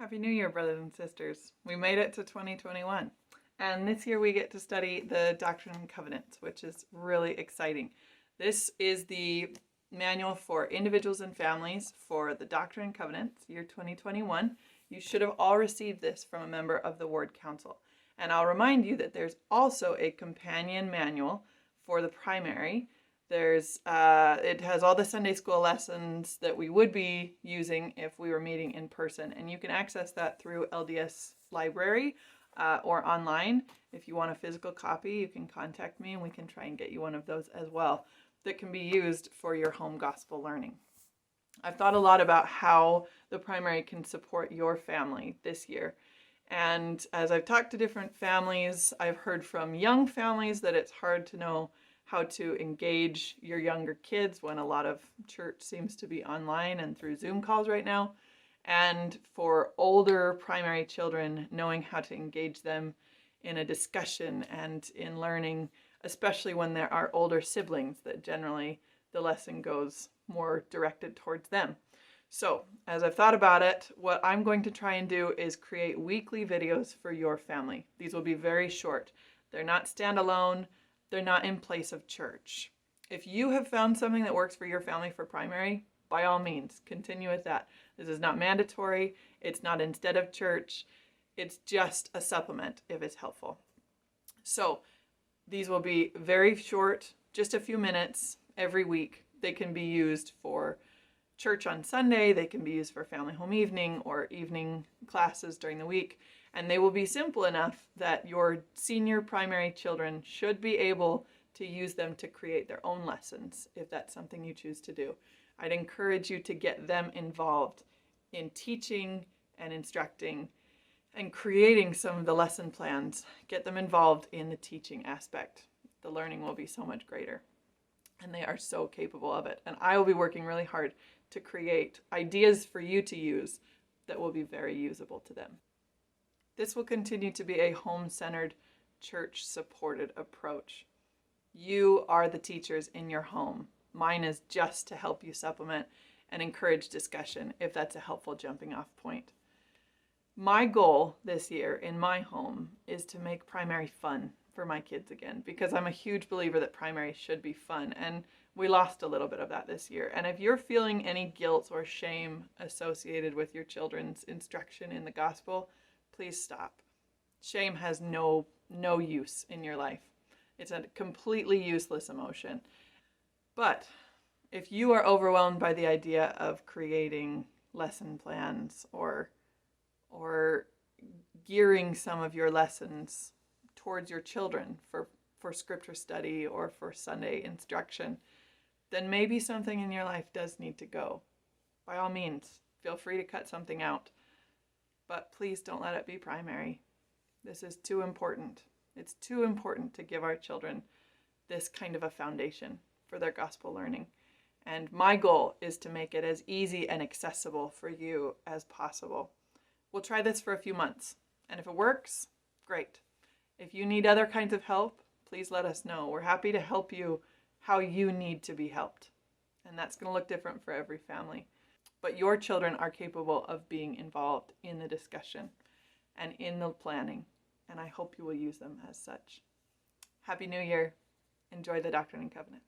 Happy New Year, brothers and sisters. We made it to 2021. And this year we get to study the Doctrine and Covenants, which is really exciting. This is the manual for individuals and families for the Doctrine and Covenants, year 2021. You should have all received this from a member of the Ward Council. And I'll remind you that there's also a companion manual for the primary. It has all the Sunday school lessons that we would be using if we were meeting in person, and you can access that through LDS Library or online. If you want a physical copy, you can contact me and we can try and get you one of those as well that can be used for your home gospel learning. I've thought a lot about how the primary can support your family this year. And as I've talked to different families, I've heard from young families that it's hard to know how to engage your younger kids when a lot of church seems to be online and through Zoom calls right now. And for older primary children, knowing how to engage them in a discussion and in learning, especially when there are older siblings, that generally the lesson goes more directed towards them. So as I've thought about it, what I'm going to try and do is create weekly videos for your family. These will be very short. They're not standalone. They're not in place of church. If you have found something that works for your family for primary, by all means, continue with that. This is not mandatory. It's not instead of church. It's just a supplement if it's helpful. So these will be very short, just a few minutes every week. They can be used for church on Sunday. They can be used for family home evening or evening classes during the week. And they will be simple enough that your senior primary children should be able to use them to create their own lessons if that's something you choose to do. I'd encourage you to get them involved in teaching and instructing and creating some of the lesson plans. Get them involved in the teaching aspect. The learning will be so much greater. And they are so capable of it. And I will be working really hard to create ideas for you to use that will be very usable to them. This will continue to be a home-centered, church-supported approach. You are the teachers in your home. Mine is just to help you supplement and encourage discussion if that's a helpful jumping-off point. My goal this year in my home is to make primary fun for my kids again, because I'm a huge believer that primary should be fun, and we lost a little bit of that this year. And if you're feeling any guilt or shame associated with your children's instruction in the gospel, please stop. Shame has no use in your life. It's a completely useless emotion. But if you are overwhelmed by the idea of creating lesson plans or gearing some of your lessons towards your children for scripture study or for Sunday instruction, then maybe something in your life does need to go. By all means, feel free to cut something out. But please don't let it be primary. This is too important. It's too important to give our children this kind of a foundation for their gospel learning. And my goal is to make it as easy and accessible for you as possible. We'll try this for a few months. And if it works, great. If you need other kinds of help, please let us know. We're happy to help you how you need to be helped. And that's going to look different for every family. But your children are capable of being involved in the discussion and in the planning, and I hope you will use them as such. Happy New Year. Enjoy the Doctrine and Covenant.